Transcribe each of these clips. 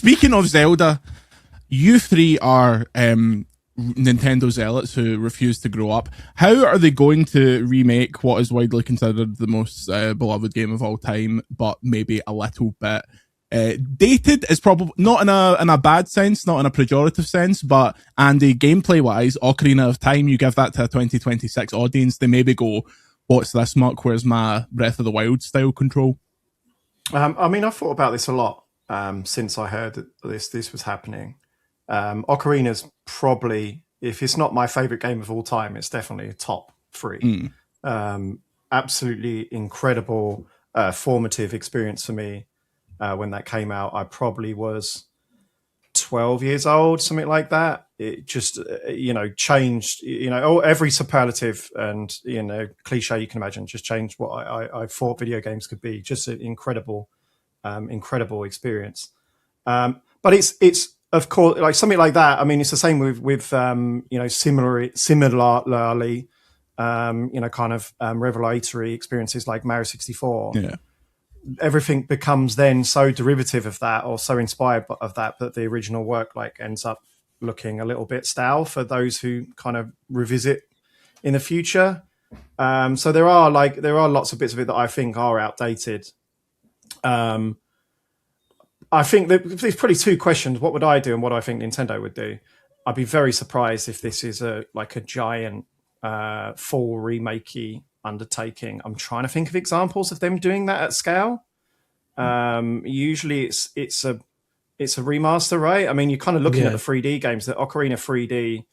Speaking of Zelda, you three are Nintendo zealots who refuse to grow up. How are they going to remake what is widely considered the most beloved game of all time, but maybe a little bit dated? Is probably not in a bad sense, not in a pejorative sense, but Andy, gameplay wise, Ocarina of Time, you give that to a 2026 audience, they maybe go, what's this muck? Where's my Breath of the Wild style control? I mean, I've thought about this a lot since I heard that this was happening. Ocarina's probably, if it's not my favorite game of all time, it's definitely a top 3. Absolutely incredible, formative experience for me. When that came out, I probably was 12 years old, something like that. It just, changed, every superlative and, cliche you can imagine just changed what I thought video games could be. Just an incredible experience. But it's of course, like something like that. I mean, it's the same with similarly, kind of revelatory experiences like Mario 64. Yeah. Everything becomes then so derivative of that or so inspired of that the original work like ends up looking a little bit stale for those who kind of revisit in the future. So there are lots of bits of it that I think are outdated. I think that there's probably 2 questions. What would I do and what I think Nintendo would do? I'd be very surprised if this is a giant full remakey undertaking. I'm trying to think of examples of them doing that at scale. Usually it's a remaster, right? I mean, you're kind of looking at the 3D games, the Ocarina 3D,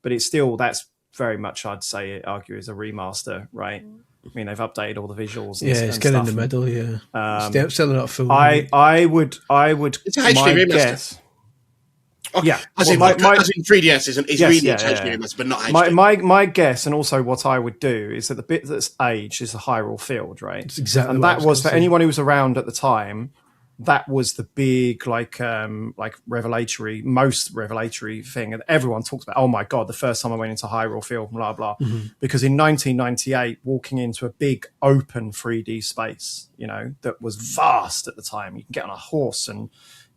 but it's still, that's very much, I'd argue, is a remaster, right? I mean, they've updated all the visuals. It's kind of in the middle. Yeah, still not full. I would. It's a HD remaster. Guess. Oh, yeah, as in 3DS is really HD remaster, but not HD. My guess, and also what I would do, is that the bit that's aged is the Hyrule Field, right? That's exactly. And that was for anyone who was around at the time. That was the big, most revelatory thing, and everyone talks about. Oh my god, the first time I went into Hyrule Field, blah blah. Because in 1998, walking into a big open 3D space, that was vast at the time. You can get on a horse and,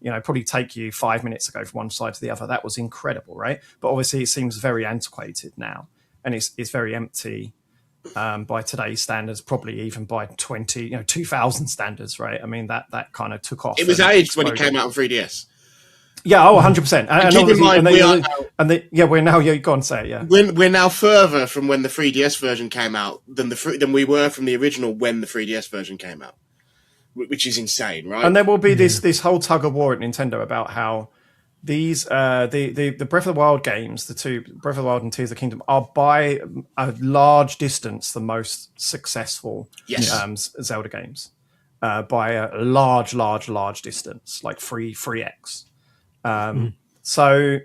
probably take you 5 minutes to go from one side to the other. That was incredible, right? But obviously, it seems very antiquated now, and it's very empty. By today's standards, probably even by 2000 standards, right? I mean, that kind of took off. It was aged when it came out on 3DS. Yeah, 100%. And keep in mind, we're now. Yeah, go on, say it. Yeah, we're now further from when the 3DS version came out than we were from the original when the 3DS version came out, which is insane, right? And there will be this whole tug of war at Nintendo about how these the Breath of the Wild games, the 2 Breath of the Wild and Tears of the Kingdom, are by a large distance the most successful Zelda games, by a large distance, like 3x. So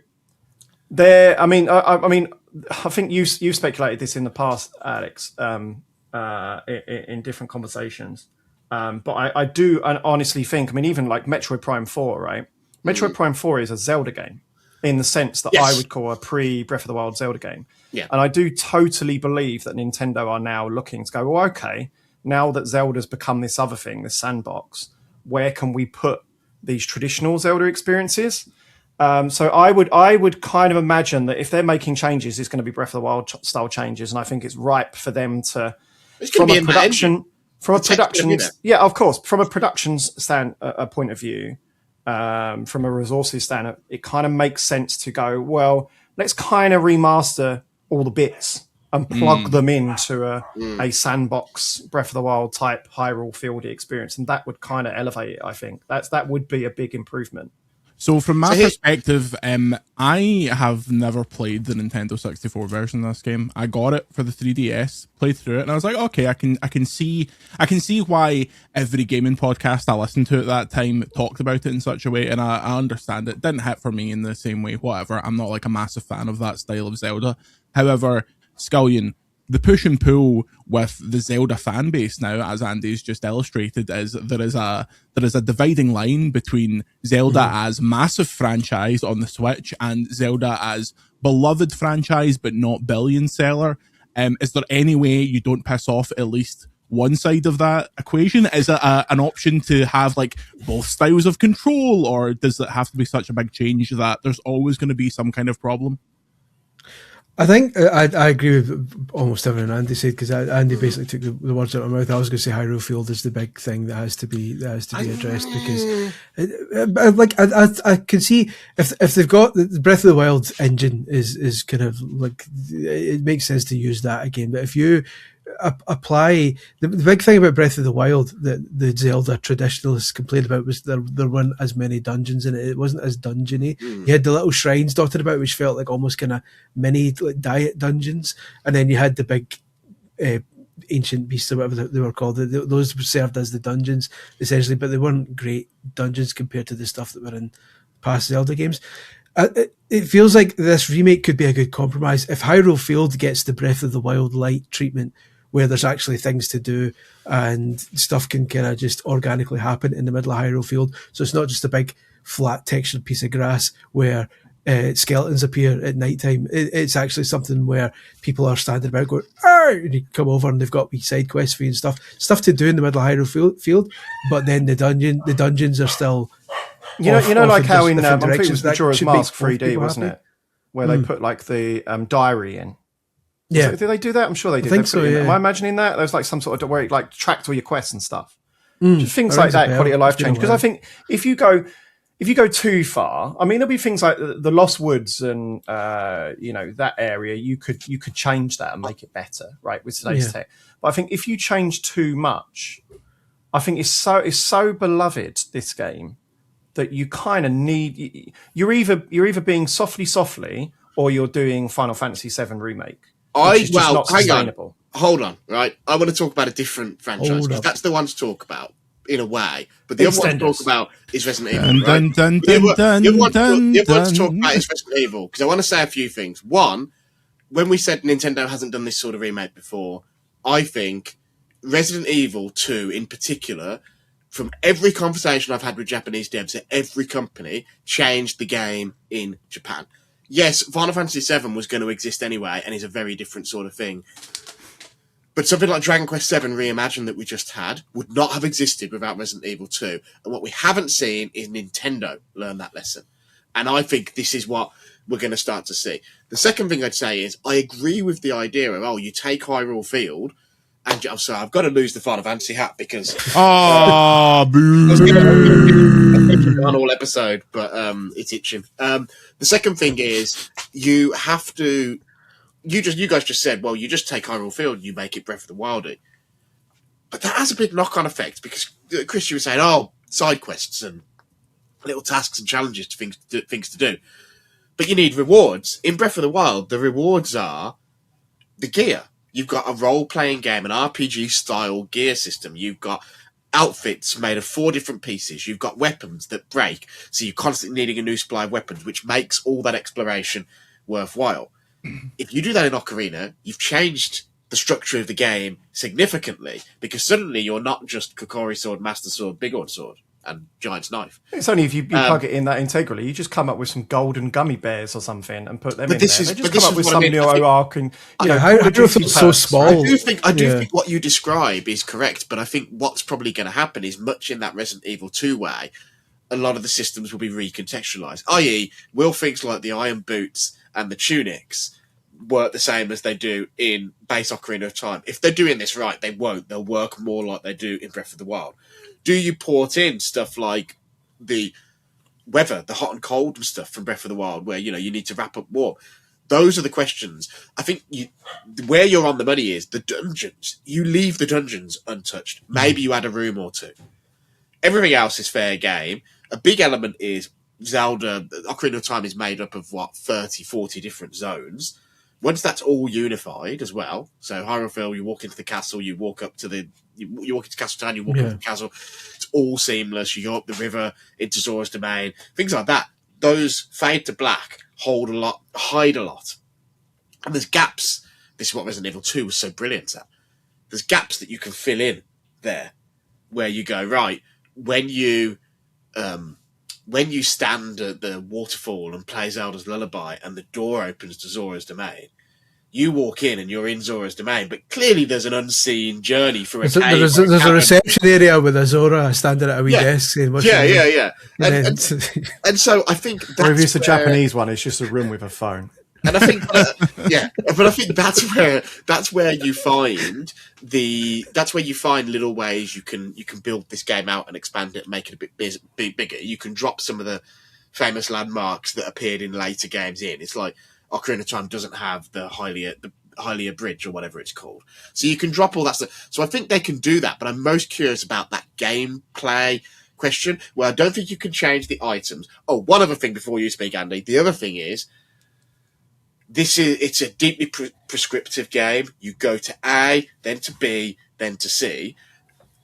there. I mean, I think you speculated this in the past, Alex, in different conversations. But I do honestly think. I mean, even like Metroid Prime 4, right? Metroid Prime 4 is a Zelda game in the sense that I would call a pre-Breath of the Wild Zelda game. Yeah. And I do totally believe that Nintendo are now looking to go, well, okay, now that Zelda's become this other thing, this sandbox, where can we put these traditional Zelda experiences? So I would kind of imagine that if they're making changes, it's going to be Breath of the Wild style changes. And I think it's ripe for them to, from a production, yeah, of course, from a production point of view, from a resources standpoint, it kind of makes sense to go, well, let's kind of remaster all the bits and plug them into a sandbox Breath of the Wild type Hyrule Fieldy experience, and that would kind of elevate it. I think that would be a big improvement. So from my perspective, I have never played the Nintendo 64 version of this game. I got it for the 3DS, played through it, and I was like, okay, I can see why every gaming podcast I listened to at that time talked about it in such a way, and I understand it. Didn't hit for me in the same way, whatever. I'm not like a massive fan of that style of Zelda. However, Scullion, the push and pull with the Zelda fan base now, as Andy's just illustrated, is there is a dividing line between Zelda as massive franchise on the Switch and Zelda as beloved franchise but not billion seller. Is there any way you don't piss off at least one side of that equation? Is it an option to have like both styles of control, or does it have to be such a big change that there's always going to be some kind of problem? I think I agree with almost everything Andy said, because Andy basically took the words out of my mouth. I was going to say Hyrule Field is the big thing that has to be addressed, because I can see if they've got the Breath of the Wild engine is kind of like, it makes sense to use that again. But if you apply the big thing about Breath of the Wild that the Zelda traditionalists complained about was there weren't as many dungeons in it. It wasn't as dungeony. You had the little shrines dotted about, which felt like almost kind of mini like diet dungeons, and then you had the big ancient beasts or whatever they were called. Those served as the dungeons essentially, but they weren't great dungeons compared to the stuff that were in past Zelda games. It feels like this remake could be a good compromise. If Hyrule Field gets the Breath of the Wild light treatment, where there's actually things to do and stuff can kind of just organically happen in the middle of Hyrule Field. So it's not just a big flat textured piece of grass where skeletons appear at nighttime. It's actually something where people are standing about going, "Arr!" and you come over and they've got wee side quests for you and stuff to do in the middle of Hyrule Field. But then the dungeons are still, you know, like how in I think it was that Majora's Mask 3D, wasn't it, where they put like the diary in. Yeah, did they do that? I'm sure they did. I think so. Yeah. Am I imagining that? There was like some sort of where it like tracked all your quests and stuff. Just things like that, quality of life change. Because I think if you go too far, I mean, there'll be things like the Lost Woods and that area. You could change that and make it better, right, with today's tech. But I think if you change too much, I think it's so beloved, this game, that you kind of need. You're either being softly, or you're doing Final Fantasy VII Remake. Hang on. Hold on, right? I want to talk about a different franchise, because that's the one to talk about in a way. But the other one to talk about is Resident Evil. The other one to talk about is Resident Evil, because I want to say a few things. One, when we said Nintendo hasn't done this sort of remake before, I think Resident Evil 2 in particular, from every conversation I've had with Japanese devs at every company, changed the game in Japan. Yes, Final Fantasy VII was going to exist anyway, and is a very different sort of thing. But something like Dragon Quest VII Reimagined that we just had would not have existed without Resident Evil 2. And what we haven't seen is Nintendo learn that lesson. And I think this is what we're going to start to see. The second thing I'd say is I agree with the idea of, you take Hyrule Field, and I'm sorry, I've got to lose the Final Fantasy hat because... boo! I was going to on all episode, but it's itching. The second thing is you have to... You guys just said, well, you just take Hyrule Field and you make it Breath of the Wildy. But that has a big knock-on effect, because Chris, you were saying, side quests and little tasks and challenges to things to do. But you need rewards. In Breath of the Wild, the rewards are the gear. You've got a role-playing game, an RPG-style gear system. You've got outfits made of 4 different pieces. You've got weapons that break, so you're constantly needing a new supply of weapons, which makes all that exploration worthwhile. If you do that in Ocarina, you've changed the structure of the game significantly, because suddenly you're not just Kokori Sword, Master Sword, Big Sword Sword, and Giant's Knife. It's only if you plug it in that integrally, you just come up with some golden gummy bears or something and put them in there. They just come up with some Neo Arc and how do you feel so small? I do think what you describe is correct, but I think what's probably going to happen is much in that Resident Evil 2 way. A lot of the systems will be recontextualized, i.e., will things like the iron boots and the tunics work the same as they do in base Ocarina of Time? If they're doing this right, they won't. They'll work more like they do in Breath of the Wild. Do you port in stuff like the weather, the hot and cold and stuff from Breath of the Wild, where you need to wrap up warm? Those are the questions. I think where you're on the money is the dungeons. You leave the dungeons untouched. Maybe you add a room or two. Everything else is fair game. A big element is Zelda. Ocarina of Time is made up of 30, 40 different zones. Once that's all unified as well, so Hyrule Field, you walk into the castle, you walk up to you walk into Castle Town, you walk up to the castle. It's all seamless. You go up the river into Zora's Domain, things like that. Those fade to black, hide a lot, and there's gaps. This is what Resident Evil 2 was so brilliant at. There's gaps that you can fill in there, where you go right when you stand at the waterfall and play Zelda's Lullaby and the door opens to Zora's Domain, you walk in and you're in Zora's domain, but clearly there's an unseen journey through a cave. There's a reception area with a Zora standing at a wee desk saying, yeah. And so I think that's or if it's a Japanese one, it's just a room with a phone. And I think, but I think that's where you find little ways you can build this game out and expand it, and make it a bit bigger. You can drop some of the famous landmarks that appeared in later games in. It's like Ocarina of Time doesn't have the Hylia Bridge or whatever it's called, so you can drop all that stuff. So I think they can do that, but I'm most curious about that gameplay question, where I don't think you can change the items. Oh, one other thing before you speak, Andy. The other thing is, it's a deeply prescriptive game. You go to A, then to B, then to C.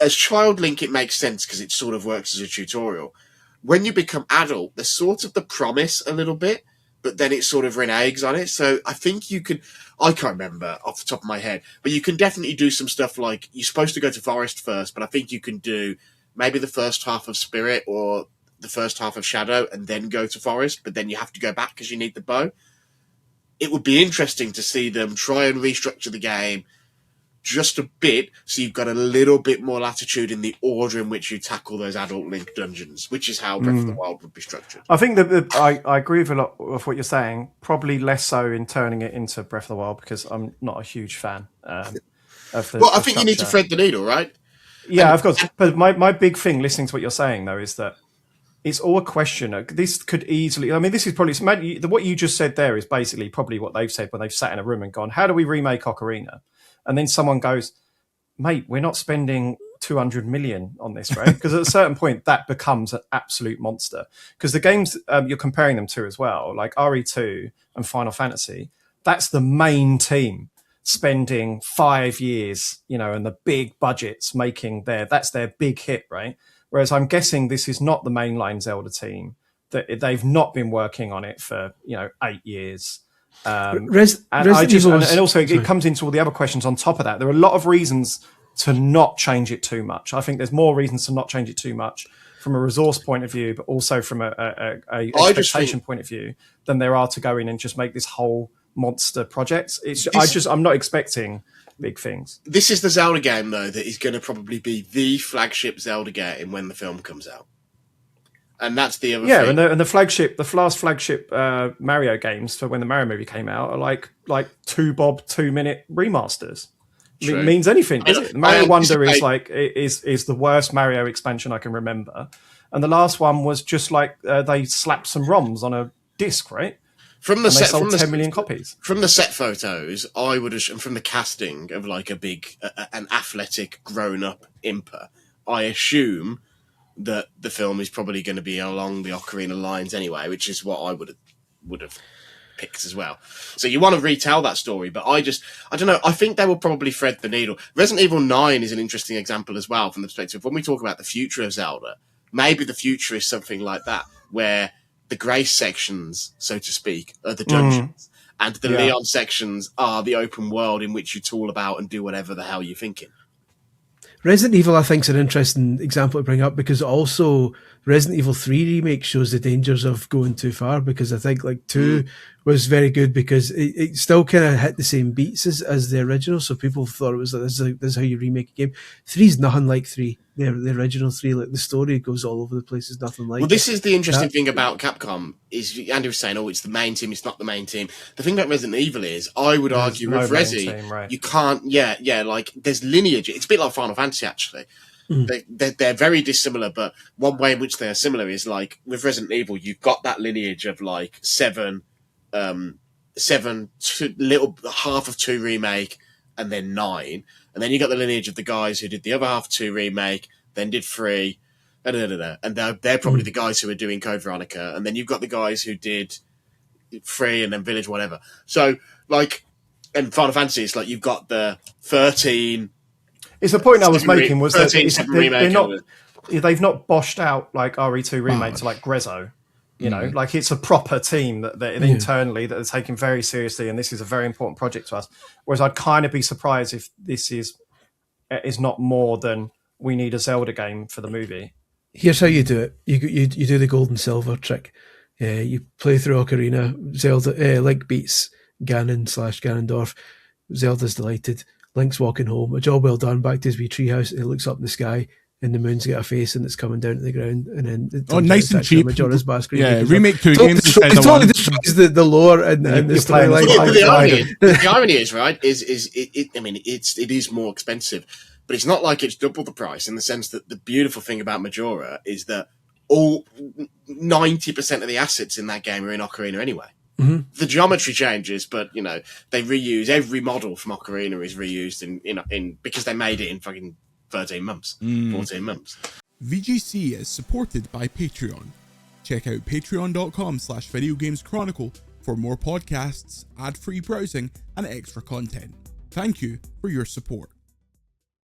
As Child Link, it makes sense because it sort of works as a tutorial. When you become adult, there's sort of the promise a little bit, but then it sort of reneges on it. So I think you can, I can't remember off the top of my head, but you can definitely do some stuff like, you're supposed to go to Forest first, but I think you can do maybe the first half of Spirit or the first half of Shadow and then go to Forest, but then you have to go back because you need the bow. It would be interesting to see them try and restructure the game just a bit, so you've got a little bit more latitude in the order in which you tackle those adult Link dungeons, which is how Breath of the Wild would be structured. I think that I agree with a lot of what you're saying, probably less so in turning it into Breath of the Wild, because I'm not a huge fan of the I think structure. You need to thread the needle, right? Yeah, of course. But my big thing listening to what you're saying, though, is that it's all a question. This could easily... I mean, this is probably... What you just said there is basically probably what they've said when they've sat in a room and gone, how do we remake Ocarina? And then someone goes, mate, we're not spending 200 million on this, right? Because at a certain point, that becomes an absolute monster. Because the games you're comparing them to as well, like RE2 and Final Fantasy, that's the main team spending 5 years, and the big budgets making that's their big hit, right? Whereas I'm guessing this is not the mainline Zelda team, that they've not been working on it for 8 years. And also it comes into all the other questions on top of that. There are a lot of reasons to not change it too much. I think there's more reasons to not change it too much from a resource point of view, but also from a expectation point of view, than there are to go in and just make this whole monster project. I'm not expecting big things. This is the Zelda game, though, that is going to probably be the flagship Zelda game when the film comes out. And that's the other thing. And the last flagship Mario games for when the Mario movie came out are like 2-minute remasters. True. It means anything, does it? The Mario Wonder is the worst Mario expansion I can remember. And the last one was just like they slapped some ROMs on a disc, right? From the 10 million copies. From the set photos, I would assume, from the casting of like an athletic grown-up Impa, I assume that the film is probably going to be along the Ocarina lines anyway, which is what I would have picked as well. So you want to retell that story, but I don't know. I think they will probably thread the needle. Resident Evil 9 is an interesting example as well, from the perspective when we talk about the future of Zelda. Maybe the future is something like that, where the Grace sections, so to speak, are the dungeons, and the Leon sections are the open world in which you tool about and do whatever the hell you're thinking. Resident Evil, I think, is an interesting example to bring up, because also Resident Evil 3 Remake shows the dangers of going too far, because I think 2 was very good because it still kind of hit the same beats as the original, so people thought it was like, this is how you remake a game. 3 is nothing like 3. The original 3, like the story goes all over the place, is nothing like this is the interesting thing about Capcom, is Andy was saying, it's the main team, it's not the main team. The thing about Resident Evil is, I would argue with Resi, right. You can't, there's lineage. It's a bit like Final Fantasy, actually. They're very dissimilar, but one way in which they are similar is like with Resident Evil, you've got that lineage of like 7, half of 2 remake, and then 9, and then you got the lineage of the guys who did the other half of 2 remake, then did 3, and they're probably the guys who are doing Code Veronica, and then you've got the guys who did 3 and then Village, whatever. So and Final Fantasy, it's like you've got the 13. It's the point I was making was that they've not boshed out like RE2 remake to like Grezzo. Like it's a proper team that internally that are taken very seriously, and this is a very important project to us. Whereas I'd kind of be surprised if this is not more than we need a Zelda game for the movie. Here's how you do it. You do the gold and silver trick. You play through Ocarina, Zelda, Link beats Ganon/Ganondorf. Zelda's delighted. Link's walking home. A job well done. Back to his wee treehouse. He looks up in the sky, and the moon's got a face, and it's coming down to the ground. And then nice and cheap. Majora's Mask. Yeah, remake 2 games. It totally destroys the lore and the storyline. The irony is, right, it is more expensive, but it's not like it's double the price, in the sense that the beautiful thing about Majora is that all 90% of the assets in that game are in Ocarina anyway. Mm-hmm. The geometry changes, but they reuse every model from Ocarina is reused in because they made it in fucking 13 months, 14 months. VGC is supported by Patreon. Check out patreon.com/videogameschronicle for more podcasts, ad-free browsing, and extra content. Thank you for your support.